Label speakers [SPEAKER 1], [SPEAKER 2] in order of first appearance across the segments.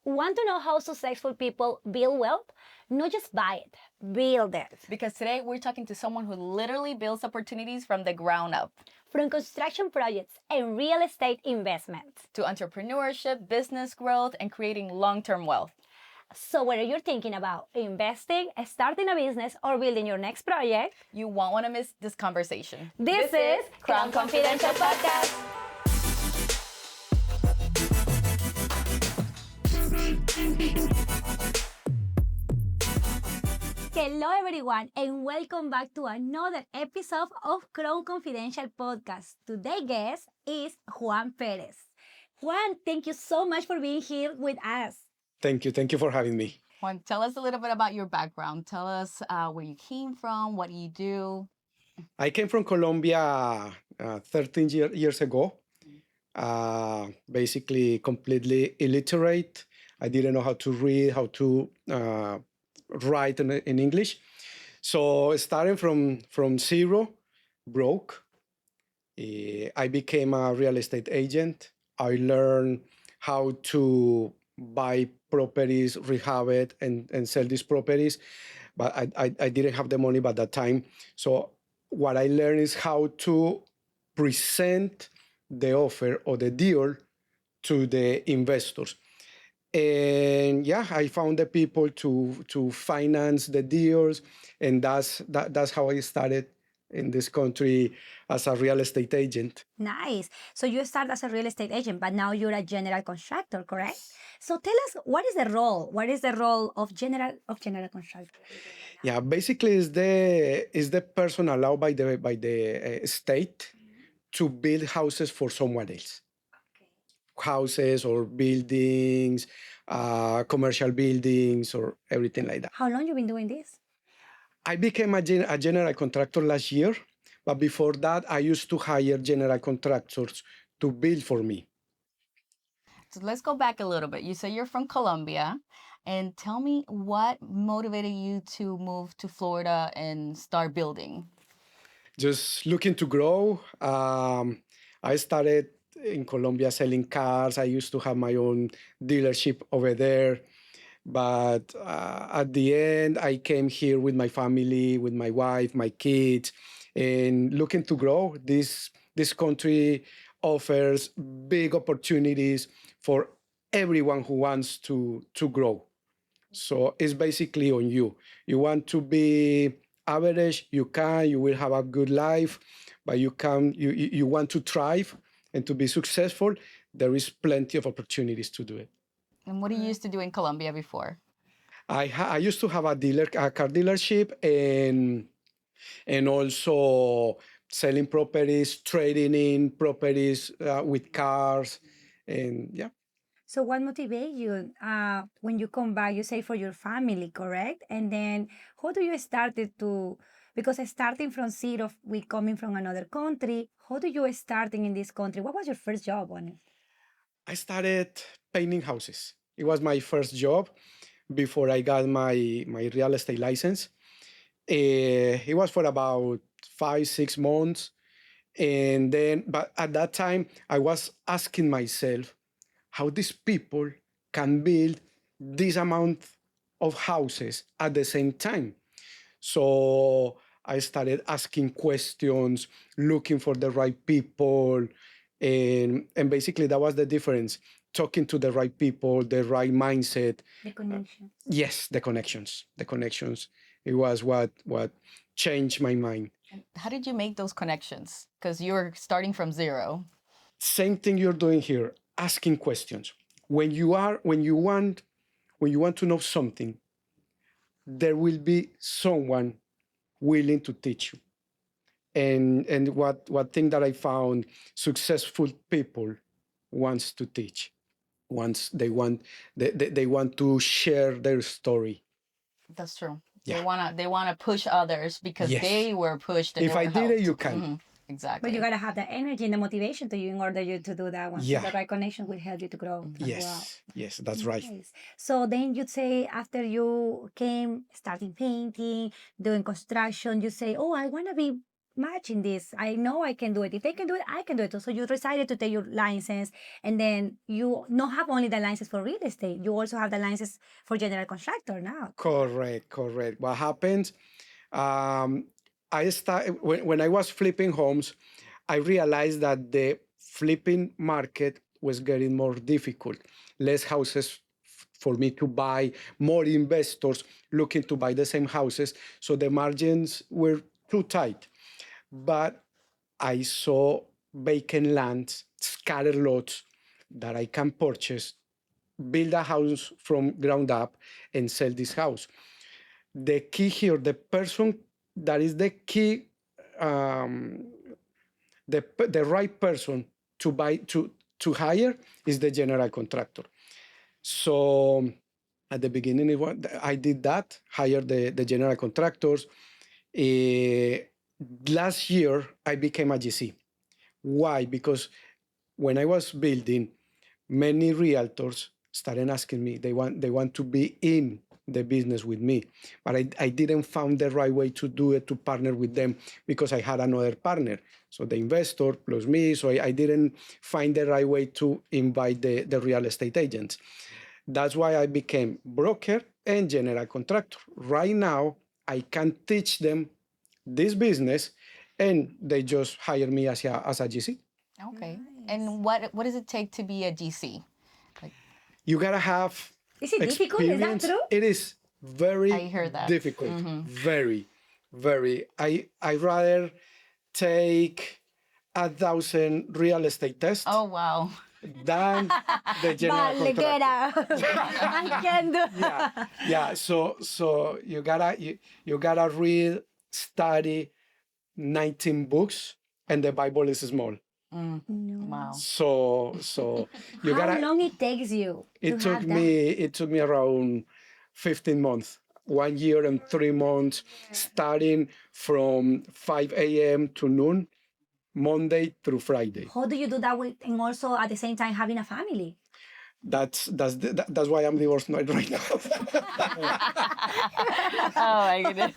[SPEAKER 1] Want to know how successful people build wealth? Not just buy it, build it.
[SPEAKER 2] Because today we're talking to someone who literally builds opportunities from the ground up.
[SPEAKER 1] From construction projects and real estate investments.
[SPEAKER 2] To entrepreneurship, business growth, and creating long-term wealth.
[SPEAKER 1] So whether you're thinking about investing, starting a business, or building your next project,
[SPEAKER 2] you won't want to miss this conversation.
[SPEAKER 1] This is Crown Confidential Podcast. Hello everyone and welcome back to another episode of Crown Confidential Podcast. Today's guest is Juan Perez. Juan, thank you so much for being here with us.
[SPEAKER 3] Thank you for having me.
[SPEAKER 2] Juan, tell us a little bit about your background. Tell us where you came from, what you do.
[SPEAKER 3] I came from Colombia 13 years ago, basically completely illiterate. I didn't know how to read, how to write in English. So starting from zero, broke, I became a real estate agent. I learned how to buy properties, rehab it, and sell these properties. But I didn't have the money by that time. So what I learned is how to present the offer or the deal to the investors. And yeah, I found the people to finance the deals, and that's how I started in this country as a real estate agent.
[SPEAKER 1] Nice. So you started as a real estate agent, but now you're a general contractor, correct? So tell us, what is the role? What is the role of general contractor?
[SPEAKER 3] Yeah, basically is the person allowed by the state to build houses for someone else. Houses or buildings, commercial buildings, or everything like that.
[SPEAKER 1] How long you been doing this?
[SPEAKER 3] I became a general contractor last year, but before that, I used to hire general contractors to build for me.
[SPEAKER 2] So let's go back a little bit. You say you're from Colombia, and tell me what motivated you to move to Florida and start building?
[SPEAKER 3] Just looking to grow. I started in Colombia selling cars. I used to have my own dealership over there. But at the end, I came here with my family, with my wife, my kids, and looking to grow. This country offers big opportunities for everyone who wants to grow. So it's basically on you. You want to be average, you will have a good life, but you want to thrive and to be successful, there is plenty of opportunities to do it.
[SPEAKER 2] And what do you used to do in Colombia before?
[SPEAKER 3] I used to have a car dealership, and also selling properties, trading in properties with cars, and yeah.
[SPEAKER 1] So what motivates you when you come back? You say for your family, correct? And then how do you started to? Because starting from zero, we coming from another country. How do you starting in this country? What was your first job on it?
[SPEAKER 3] I started painting houses. It was my first job before I got my real estate license. It was for about 5-6 months. And then, but at that time, I was asking myself how these people can build this amount of houses at the same time. So I started asking questions, looking for the right people. And basically that was the difference. Talking to the right people, the right mindset.
[SPEAKER 1] The connection.
[SPEAKER 3] Yes, the connections. It was what changed my mind.
[SPEAKER 2] How did you make those connections? Because you're starting from zero.
[SPEAKER 3] Same thing you're doing here, asking questions. When you want to know something, there will be someone willing to teach you. And what thing that I found, successful people wants to teach. Once they want to share their story.
[SPEAKER 2] That's true.
[SPEAKER 3] Yeah.
[SPEAKER 2] They wanna push others because
[SPEAKER 3] Yes.
[SPEAKER 2] they were pushed. And
[SPEAKER 3] If
[SPEAKER 2] they
[SPEAKER 3] I
[SPEAKER 2] were
[SPEAKER 3] did it,
[SPEAKER 2] helped.
[SPEAKER 3] you can.
[SPEAKER 2] Mhm. Exactly.
[SPEAKER 1] But you gotta have the energy and the motivation to you in order you to do that one.
[SPEAKER 3] Yeah.
[SPEAKER 1] So the right connection will help you to grow as well.
[SPEAKER 3] Yes, that's right.
[SPEAKER 1] Nice. So then you'd say after you came starting painting, doing construction, you say, oh, I wanna be matching this. I know I can do it. If they can do it, I can do it. So you decided to take your license, and then you not have only the license for real estate, you also have the license for general contractor now.
[SPEAKER 3] Correct. What happened? Um, I started when I was flipping homes. I realized that the flipping market was getting more difficult. Less houses for me to buy, more investors looking to buy the same houses. So the margins were too tight. But I saw vacant lands, scattered lots that I can purchase, build a house from ground up, and sell this house. The key here, the person that is the key, um, the right person to buy to hire is the general contractor. So at the beginning, I did that, hired the general contractors. Last year, I became a GC. Why? Because when I was building, many realtors started asking me, they want to be in the business with me, but I didn't find the right way to do it, to partner with them, because I had another partner, so the investor plus me. So I didn't find the right way to invite the real estate agents. That's why I became broker and general contractor. Right now, I can teach them this business, and they just hire me as a GC.
[SPEAKER 2] Okay.
[SPEAKER 1] Nice.
[SPEAKER 2] And what does it take to be a GC?
[SPEAKER 3] You gotta have
[SPEAKER 1] Is it difficult? Is that
[SPEAKER 3] experience.
[SPEAKER 1] true?
[SPEAKER 3] It is very
[SPEAKER 2] I heard that.
[SPEAKER 3] difficult. Very. I rather take 1,000 real estate tests
[SPEAKER 2] Oh wow.
[SPEAKER 3] than the general
[SPEAKER 1] Vale, get
[SPEAKER 3] contractor.
[SPEAKER 1] out. I can do.
[SPEAKER 3] Yeah. So you gotta read, study 19 books, and the Bible is small.
[SPEAKER 1] No.
[SPEAKER 2] Wow.
[SPEAKER 3] So you
[SPEAKER 1] How
[SPEAKER 3] gotta.
[SPEAKER 1] long it takes you to
[SPEAKER 3] It took
[SPEAKER 1] have that?
[SPEAKER 3] me around 15 months, 1 year and 3 months, starting from 5 a.m. to noon, Monday through Friday.
[SPEAKER 1] How do you do that with, and also at the same time having a family?
[SPEAKER 3] That's why I'm divorced right now.
[SPEAKER 2] Oh my goodness.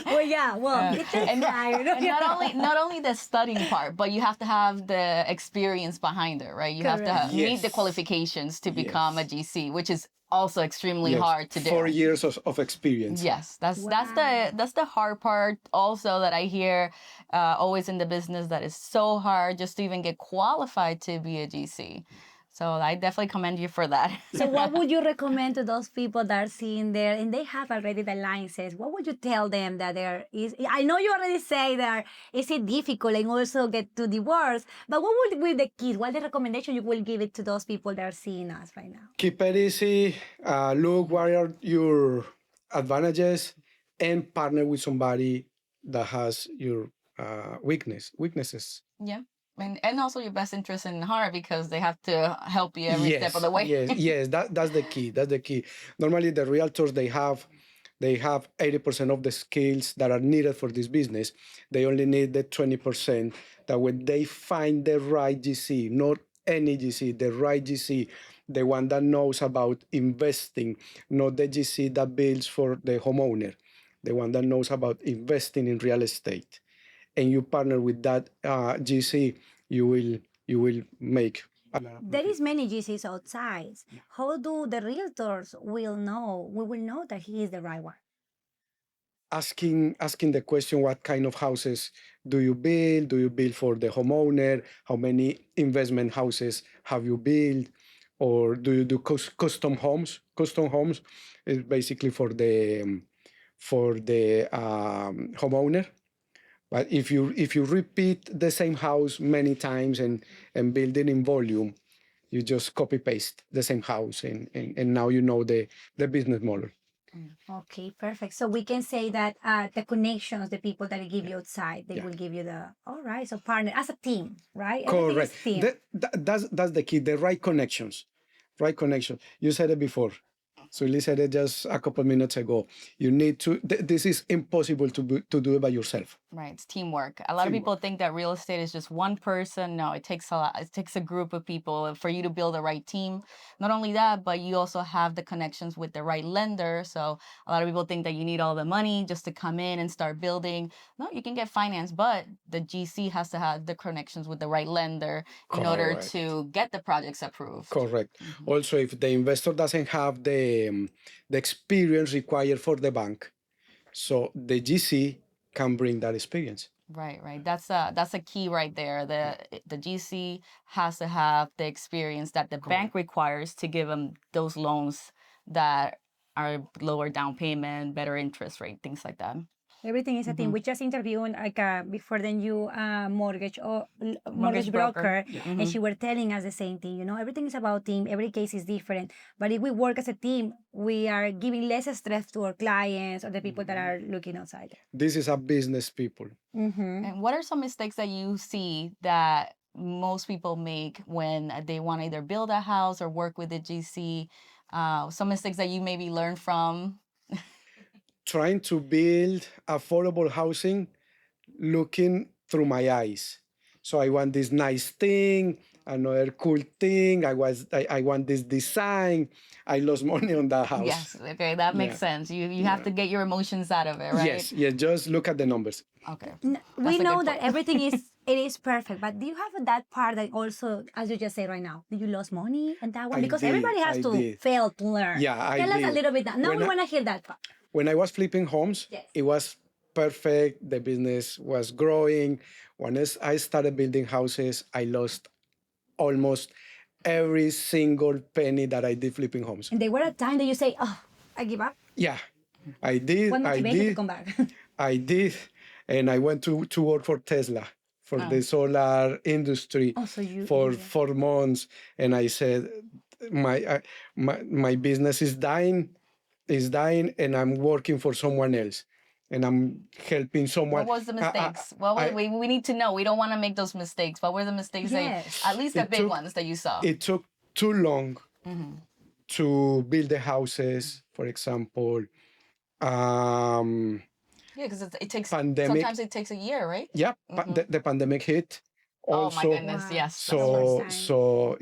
[SPEAKER 1] Well, yeah. Well, it takes time.
[SPEAKER 2] And not only the studying part, but you have to have the experience behind it, right? You have to
[SPEAKER 1] Correct.
[SPEAKER 2] meet the
[SPEAKER 3] Yes.
[SPEAKER 2] qualifications to become a GC, which is also extremely
[SPEAKER 3] Yes,
[SPEAKER 2] hard to do.
[SPEAKER 3] 4 years of experience.
[SPEAKER 2] Yes, that's
[SPEAKER 1] Wow.
[SPEAKER 2] that's the hard part also that I hear always in the business, that is so hard just to even get qualified to be a GC. So I definitely commend you for that.
[SPEAKER 1] So what would you recommend to those people that are sitting there and they have already the license? What would you tell them that there is? I know you already say that is it difficult and also get to divorce, but what would be the key? What the recommendation you will give it to those people that are seeing us right now?
[SPEAKER 3] Keep it easy. Look what are your advantages, and partner with somebody that has your weaknesses.
[SPEAKER 2] Yeah. And also your best interest in heart, because they have to help you every step of the way.
[SPEAKER 3] Yes. That's the key. That's the key. Normally, the realtors they have 80% of the skills that are needed for this business. They only need the 20%. That when they find the right GC, not any GC, the right GC, the one that knows about investing, not the GC that builds for the homeowner, the one that knows about investing in real estate, and you partner with that GC, you will make.
[SPEAKER 1] There is many GCs outside. How do the realtors will know? We will know that he is the right one.
[SPEAKER 3] Asking the question, what kind of houses do you build? Do you build for the homeowner? How many investment houses have you built? Or do you do custom homes? Custom homes is basically for the homeowner. But if you repeat the same house many times and build it in volume, you just copy paste the same house, and now you know the business model.
[SPEAKER 1] Okay, perfect. So we can say that the connections, the people that give you outside, they will give you the, all right, so partner as a team, right? Everything
[SPEAKER 3] Correct.
[SPEAKER 1] is team.
[SPEAKER 3] That's the key. The right connections. Right connection. You said it before. Sully said it just a couple minutes ago. You need to. This is impossible to do it by yourself.
[SPEAKER 2] Right, it's teamwork. A lot of people think that real estate is just one person. No, it takes a lot. It takes a group of people for you to build the right team. Not only that, but you also have the connections with the right lender. So a lot of people think that you need all the money just to come in and start building. No, you can get finance, but the GC has to have the connections with the right lender in order
[SPEAKER 3] Correct.
[SPEAKER 2] to get the projects approved.
[SPEAKER 3] Correct. Also, if the investor doesn't have the experience required for the bank, so the GC can bring that experience.
[SPEAKER 2] Right. That's a key right there. The GC has to have the experience that the bank requires to give them those loans that are lower down payment, better interest rate, things like that.
[SPEAKER 1] Everything is a team. We just interviewed like before the new mortgage broker, and she were telling us the same thing. You know, everything is about team. Every case is different. But if we work as a team, we are giving less stress to our clients or the people that are looking outside.
[SPEAKER 3] This is a business people.
[SPEAKER 2] And what are some mistakes that you see that most people make when they want to either build a house or work with a GC? Some mistakes that you maybe learn from.
[SPEAKER 3] Trying to build affordable housing looking through my eyes. So I want this nice thing, another cool thing. I want this design. I lost money on that house.
[SPEAKER 2] Yes, okay, that makes sense. You have to get your emotions out of it, right?
[SPEAKER 3] Yes, just look at the numbers.
[SPEAKER 2] Okay.
[SPEAKER 1] We know that everything is perfect, but do you have that part that also, as you just said right now, did you lose money and that one? Because everybody has to fail to learn.
[SPEAKER 3] Yeah,
[SPEAKER 1] Tell us a little bit. Now we want to hear that part.
[SPEAKER 3] When I was flipping homes, it was perfect. The business was growing. When I started building houses, I lost almost every single penny that I did flipping homes.
[SPEAKER 1] And there were a time that you say, "Oh, I give up."
[SPEAKER 3] Yeah, I did.
[SPEAKER 1] What motivated you to come back?
[SPEAKER 3] I did, and I went to work for Tesla for the solar industry for 4 months, and I said, my business is dying, and I'm working for someone else, and I'm helping someone.
[SPEAKER 2] What was the mistakes? We need to know. We don't want to make those mistakes. What were the mistakes at least the big ones that you saw?
[SPEAKER 3] It took too long to build the houses, for example.
[SPEAKER 2] Because it takes
[SPEAKER 3] pandemic.
[SPEAKER 2] Sometimes it takes a year, right?
[SPEAKER 3] Yeah, the pandemic hit. Also,
[SPEAKER 2] oh my goodness, yes.
[SPEAKER 3] So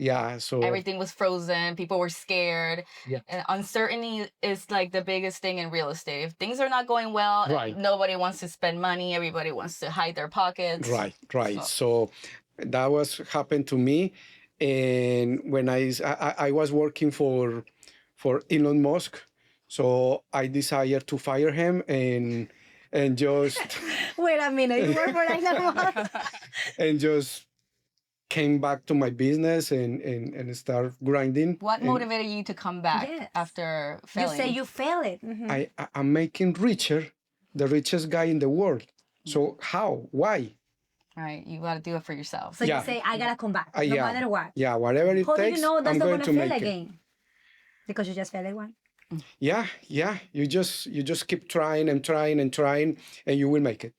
[SPEAKER 2] everything was frozen. People were scared.
[SPEAKER 3] Yeah.
[SPEAKER 2] And uncertainty is like the biggest thing in real estate. If things are not going well, nobody wants to spend money. Everybody wants to hide their pockets.
[SPEAKER 3] Right. So that was happened to me, and when I was working for Elon Musk, so I decided to fire him and just
[SPEAKER 1] wait a minute, you work for Elon Musk?
[SPEAKER 3] And just came back to my business and start grinding.
[SPEAKER 2] What motivated you to come back after failing?
[SPEAKER 1] You say you failed it.
[SPEAKER 3] I'm making the richest guy in the world. So how? Why?
[SPEAKER 2] Right, you got to do it for yourself.
[SPEAKER 1] So you say, I gotta come back, no matter what.
[SPEAKER 3] Yeah, whatever it takes.
[SPEAKER 1] How do you know that's
[SPEAKER 3] I'm
[SPEAKER 1] not
[SPEAKER 3] going
[SPEAKER 1] gonna
[SPEAKER 3] to
[SPEAKER 1] fail
[SPEAKER 3] make
[SPEAKER 1] again? Because you just failed at one.
[SPEAKER 3] Yeah. You just keep trying and trying and trying, and you will make it.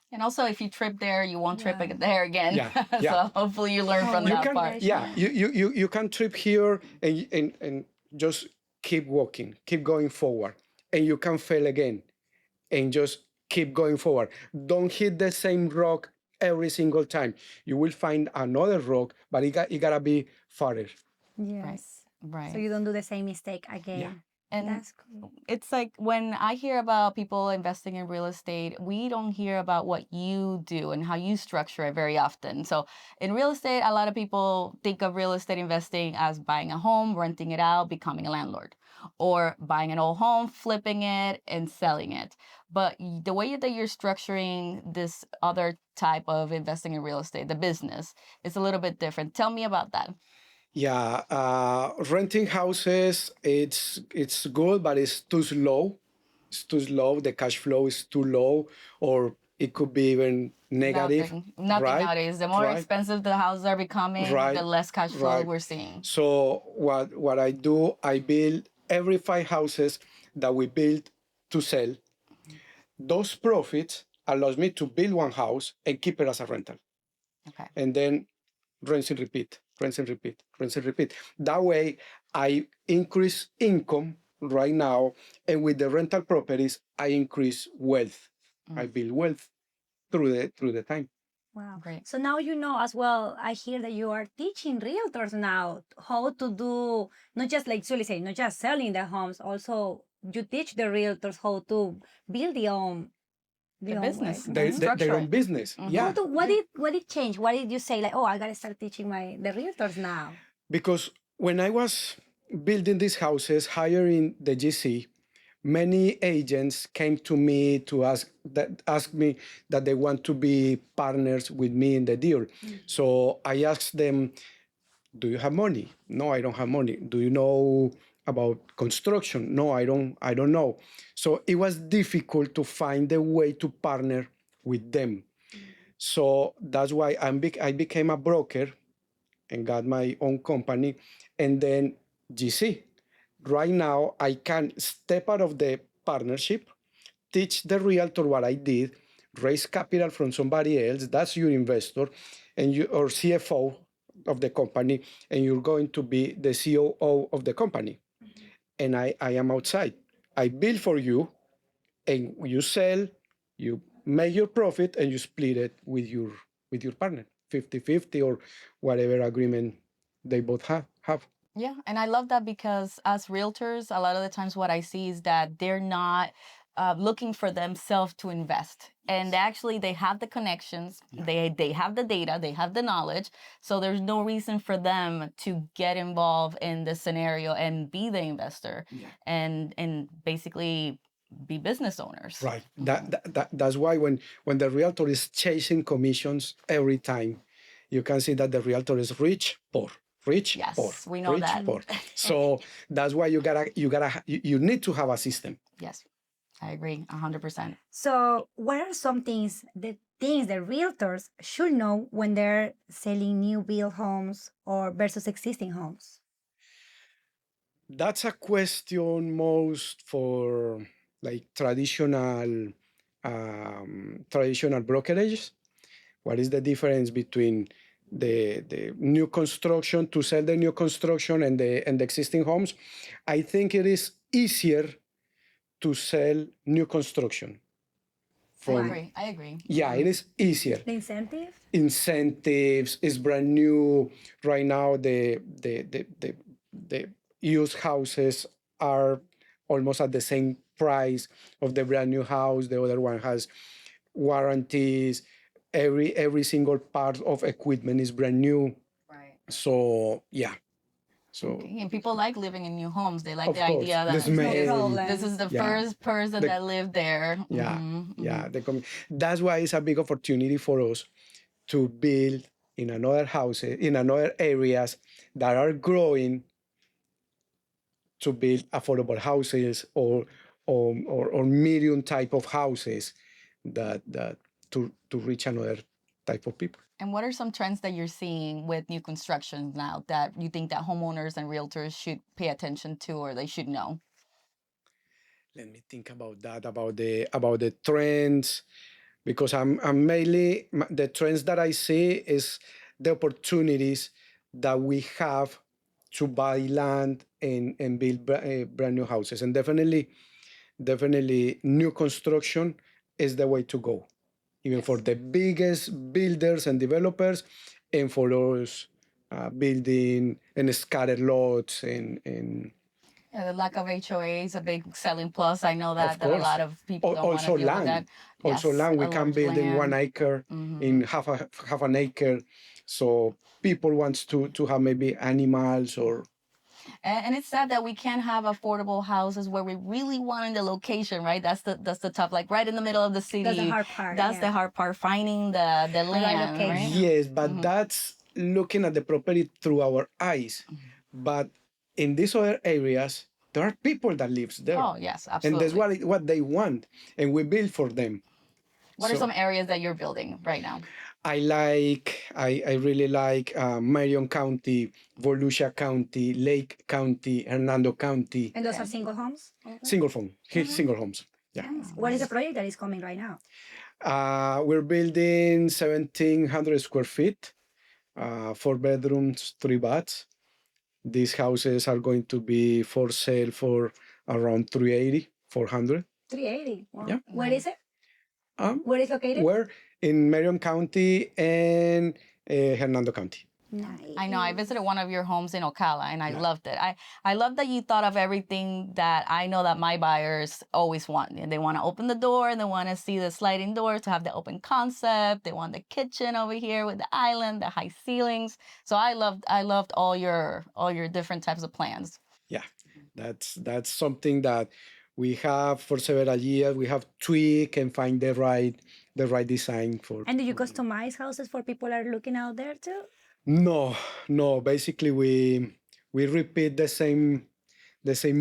[SPEAKER 2] And also, if you trip there, you won't trip there again.
[SPEAKER 3] Yeah.
[SPEAKER 2] So hopefully you learn from that part.
[SPEAKER 3] Yeah, you can trip here and just keep walking, keep going forward, and you can fail again, and just keep going forward. Don't hit the same rock every single time. You will find another rock, but it gotta be farther.
[SPEAKER 1] Yes.
[SPEAKER 2] Right.
[SPEAKER 1] So you don't do the same mistake again.
[SPEAKER 3] Yeah.
[SPEAKER 2] And
[SPEAKER 1] that's cool.
[SPEAKER 2] It's like when I hear about people investing in real estate, we don't hear about what you do and how you structure it very often. So in real estate, a lot of people think of real estate investing as buying a home, renting it out, becoming a landlord, or buying an old home, flipping it, and selling it. But the way that you're structuring this other type of investing in real estate, the business, is a little bit different. Tell me about that.
[SPEAKER 3] Yeah, renting houses, it's good, but it's too slow. It's too slow. The cash flow is too low, or it could be even negative.
[SPEAKER 2] Nothing nowadays. The more expensive the houses are becoming, the less cash flow we're seeing.
[SPEAKER 3] So what I do, I build every 5 houses that we build to sell. Those profits allows me to build 1 house and keep it as a rental.
[SPEAKER 2] Okay.
[SPEAKER 3] And then rinse and repeat. That way, I increase income right now, and with the rental properties, I increase wealth. I build wealth through the time.
[SPEAKER 1] Wow.
[SPEAKER 2] Great.
[SPEAKER 1] So now you know as well, I hear that you are teaching realtors now how to do, not just like Julie said, not just selling the homes, also you teach the realtors how to build
[SPEAKER 2] The
[SPEAKER 1] their own way.
[SPEAKER 2] business.
[SPEAKER 3] Their,
[SPEAKER 2] Mhm.
[SPEAKER 3] their
[SPEAKER 2] Structure
[SPEAKER 3] own
[SPEAKER 2] it.
[SPEAKER 3] business.
[SPEAKER 2] Mhm.
[SPEAKER 3] Yeah.
[SPEAKER 1] What did change? What did you say like, oh, I gotta start teaching the realtors now?
[SPEAKER 3] Because when I was building these houses, hiring the GC, many agents came to me to ask me that they want to be partners with me in the deal. So I asked them, do you have money? No, I don't have money. Do you know about construction? No, I don't know. So it was difficult to find a way to partner with them. So that's why I became a broker and got my own company, and then GC. Right now, I can step out of the partnership, teach the realtor what I did, raise capital from somebody else. That's your investor, and you or CFO of the company, and you're going to be the COO of the company. And I am outside. I build for you, and you sell, you make your profit, and you split it with your partner, 50-50 or whatever agreement they both have.
[SPEAKER 2] Yeah, and I love that because as realtors, a lot of the times what I see is that they're not looking for themselves to invest, and actually they have the connections, they have the data, they have the knowledge, so there's no reason for them to get involved in the scenario and be the investor, and basically be business owners.
[SPEAKER 3] Right. That's why when the realtor is chasing commissions every time, you can see that the realtor is rich, poor, rich, poor,
[SPEAKER 2] Yes, we know
[SPEAKER 3] rich,
[SPEAKER 2] that.
[SPEAKER 3] poor. So that's why you need to have a system.
[SPEAKER 2] Yes, I agree 100%.
[SPEAKER 1] So what are some the things that realtors should know when they're selling new build homes or versus existing homes?
[SPEAKER 3] That's a question most for like traditional brokerages. What is the difference between the new construction to sell the new construction and the existing homes? I think it is easier to sell new construction.
[SPEAKER 2] I agree.
[SPEAKER 3] Yeah, it is easier.
[SPEAKER 1] The incentive?
[SPEAKER 3] Incentives is brand new right now. The used houses are almost at the same price of the brand new house. The other one has warranties. Every single part of equipment is brand new.
[SPEAKER 2] Right.
[SPEAKER 3] So yeah. So
[SPEAKER 2] Okay, and people like living in new homes. They like
[SPEAKER 3] of
[SPEAKER 2] the
[SPEAKER 3] course,
[SPEAKER 2] idea
[SPEAKER 3] the
[SPEAKER 2] that
[SPEAKER 1] There's no
[SPEAKER 3] smell.
[SPEAKER 2] this
[SPEAKER 1] problem.
[SPEAKER 2] is the
[SPEAKER 3] Yeah.
[SPEAKER 2] first person
[SPEAKER 3] The-
[SPEAKER 2] that lived there.
[SPEAKER 3] Yeah,
[SPEAKER 2] Mhm,
[SPEAKER 3] yeah.
[SPEAKER 2] mhm.
[SPEAKER 3] That's why it's a big opportunity for us to build in another houses, in another areas that are growing, to build affordable houses or medium type of houses that to reach another type of people.
[SPEAKER 2] And what are some trends that you're seeing with new construction now that you think that homeowners and realtors should pay attention to or they should know?
[SPEAKER 3] Let me think about that, about the trends, because I'm mainly the trends that I see is the opportunities that we have to buy land and build brand new houses, and definitely new construction is the way to go, even for the biggest builders and developers, and for those building and scattered lots and
[SPEAKER 2] Yeah, the lack of HOA is a big selling plus. I know
[SPEAKER 3] of
[SPEAKER 2] that a
[SPEAKER 3] course.
[SPEAKER 2] lot of people don't want to
[SPEAKER 3] Also
[SPEAKER 2] deal with that.
[SPEAKER 3] land. Also
[SPEAKER 2] Yes,
[SPEAKER 3] land. We
[SPEAKER 2] a
[SPEAKER 3] can
[SPEAKER 2] large
[SPEAKER 3] build in 1
[SPEAKER 2] land.
[SPEAKER 3] acre, in half an acre. So people wants to have maybe animals or
[SPEAKER 2] And it's sad that we can't have affordable houses where we really want in the location, right? That's the tough, like right in the middle of the city.
[SPEAKER 1] That's the hard part.
[SPEAKER 2] That's the hard part, finding the
[SPEAKER 1] right
[SPEAKER 2] land, right?
[SPEAKER 1] location.
[SPEAKER 3] yes, but that's looking at the property through our eyes. But in these other areas, there are people that lives there,
[SPEAKER 2] Oh, yes,
[SPEAKER 3] and that's
[SPEAKER 2] absolutely.
[SPEAKER 3] what they want, and we build for them.
[SPEAKER 2] What are
[SPEAKER 3] So
[SPEAKER 2] some areas that you're building right now?
[SPEAKER 3] I really like Marion County, Volusia County, Lake County, Hernando County,
[SPEAKER 1] And those
[SPEAKER 2] Okay.
[SPEAKER 1] are single homes?
[SPEAKER 3] single home, single homes. Yeah.
[SPEAKER 1] Nice. What is the project that is coming right now?
[SPEAKER 3] We're building 1,700 square feet, 4 bedrooms, 3 baths. These houses are going to be for sale for around 380, 400.
[SPEAKER 1] 380. Wow.
[SPEAKER 3] Yeah.
[SPEAKER 1] Where is it?
[SPEAKER 3] Um,
[SPEAKER 1] Where is located?
[SPEAKER 3] We're in Marion County and Hernando County.
[SPEAKER 1] Nice.
[SPEAKER 2] I know. I visited one of your homes in Ocala, and I loved it. I love that you thought of everything that I know that my buyers always want. And they want to open the door, and they want to see the sliding doors to have the open concept. They want the kitchen over here with the island, the high ceilings. So I loved all your different types of plans.
[SPEAKER 3] Yeah, that's something that we have for several years. We have tweak and find the right design for.
[SPEAKER 1] And do you customize houses for people that are looking out there too?
[SPEAKER 3] No. Basically, we repeat the same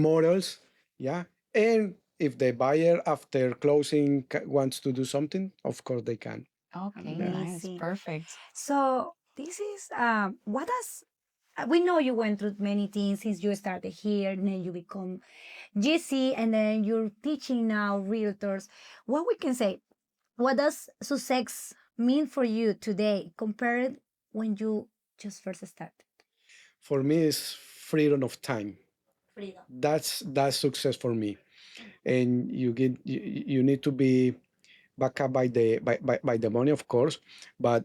[SPEAKER 3] models. Yeah, and if the buyer after closing wants to do something, of course they can.
[SPEAKER 2] Okay, nice,
[SPEAKER 1] Amazing.
[SPEAKER 2] perfect.
[SPEAKER 1] So this is what does we know you went through many things since you started here, and then you become GC, and then you're teaching now realtors. What we can say, what does success mean for you today compared when you just first started?
[SPEAKER 3] For me, it's freedom of time.
[SPEAKER 1] Freedom.
[SPEAKER 3] That's success for me. And you need to be backed up by the money, of course, but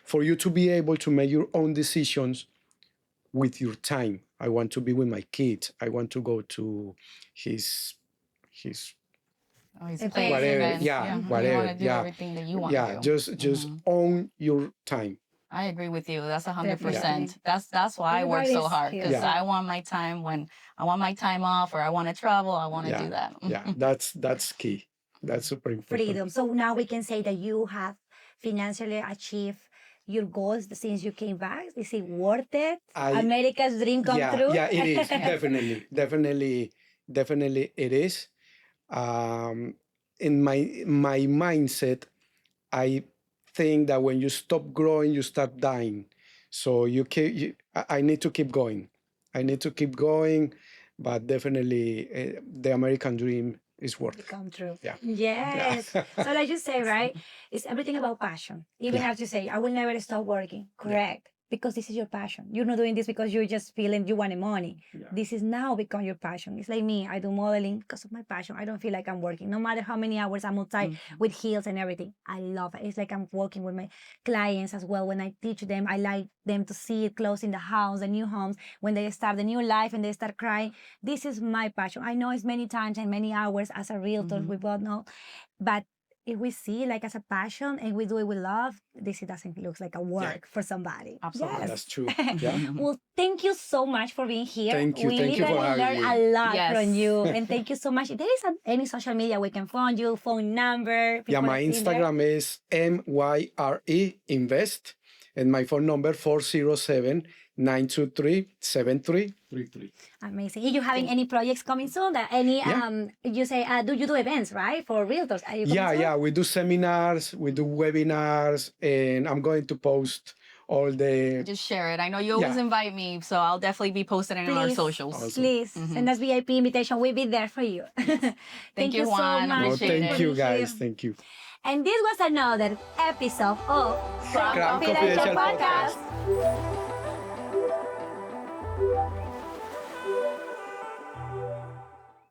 [SPEAKER 3] for you to be able to make your own decisions with your time. I want to be with my kids. I want to go to his
[SPEAKER 2] Oh, he's
[SPEAKER 1] Events.
[SPEAKER 2] playing
[SPEAKER 3] Whatever,
[SPEAKER 2] events.
[SPEAKER 3] yeah,
[SPEAKER 2] You
[SPEAKER 3] whatever,
[SPEAKER 2] want to do
[SPEAKER 3] yeah.
[SPEAKER 2] everything that you want
[SPEAKER 3] yeah.
[SPEAKER 2] to do.
[SPEAKER 3] Just own your time.
[SPEAKER 2] I agree with you. That's 100%.
[SPEAKER 1] Definitely.
[SPEAKER 2] That's why I work so
[SPEAKER 1] Everybody's
[SPEAKER 2] hard, because
[SPEAKER 1] here.
[SPEAKER 2] I want my time when I want my time off, or I want to travel. I want to
[SPEAKER 3] Yeah,
[SPEAKER 2] do that.
[SPEAKER 3] Yeah, that's key. That's super important.
[SPEAKER 1] Freedom. So now we can say that you have financially achieved your goals since you came back. Is it worth it? America's dream come true?
[SPEAKER 3] Yeah, it is. Definitely it is. In my mindset, I think that when you stop growing, you start dying. So I need to keep going. But definitely the American dream is worth it.
[SPEAKER 1] Come true.
[SPEAKER 3] Yeah.
[SPEAKER 1] Yes.
[SPEAKER 3] Yeah.
[SPEAKER 1] So like you say, right? It's everything about passion. Even
[SPEAKER 3] Yeah.
[SPEAKER 1] have to say, I will never stop working. Correct. Because this is your passion. You're not doing this because you're just feeling you want money.
[SPEAKER 3] Yeah.
[SPEAKER 1] This is now become your passion. It's like me. I do modeling because of my passion. I don't feel like I'm working. No matter how many hours I'm outside with heels and everything. I love it. It's like I'm working with my clients as well. When I teach them, I like them to see it close in the house, the new homes, when they start the new life and they start crying. This is my passion. I know it's many times and many hours as a realtor, we both know. But if we see it like as a passion and we do it with love, this doesn't look like a work for somebody.
[SPEAKER 2] Absolutely.
[SPEAKER 1] Yes.
[SPEAKER 3] That's true. Yeah.
[SPEAKER 1] Well, thank you so much for being here.
[SPEAKER 3] Thank you.
[SPEAKER 1] We
[SPEAKER 3] Thank you for
[SPEAKER 1] literally
[SPEAKER 3] having
[SPEAKER 1] learned
[SPEAKER 3] me.
[SPEAKER 1] a lot
[SPEAKER 2] Yes.
[SPEAKER 1] from you. And thank you so much. If there is any social media we can find you, phone number.
[SPEAKER 3] Yeah, my
[SPEAKER 1] people that's in there.
[SPEAKER 3] Instagram is MYRE Invest, and my phone number 407-923-7333.
[SPEAKER 1] Amazing. Are you having any projects coming soon? That any you say do you do events, right, for realtors? Are you coming soon?
[SPEAKER 3] Yeah, we do seminars, we do webinars, and I'm going to post all the.
[SPEAKER 2] Just share it. I know you always
[SPEAKER 3] Yeah.
[SPEAKER 2] invite me, so I'll definitely be posting it on our
[SPEAKER 1] Please.
[SPEAKER 2] socials.
[SPEAKER 3] Awesome.
[SPEAKER 1] Please send us VIP invitation. We'll be there for you. Thank you
[SPEAKER 2] Juan.
[SPEAKER 1] so much.
[SPEAKER 3] No,
[SPEAKER 2] Appreciate
[SPEAKER 3] thank
[SPEAKER 2] it.
[SPEAKER 3] you guys. Thank you.
[SPEAKER 1] And this was another episode of
[SPEAKER 2] From
[SPEAKER 3] Confidential
[SPEAKER 1] Confidential
[SPEAKER 3] Podcast.
[SPEAKER 1] Podcast.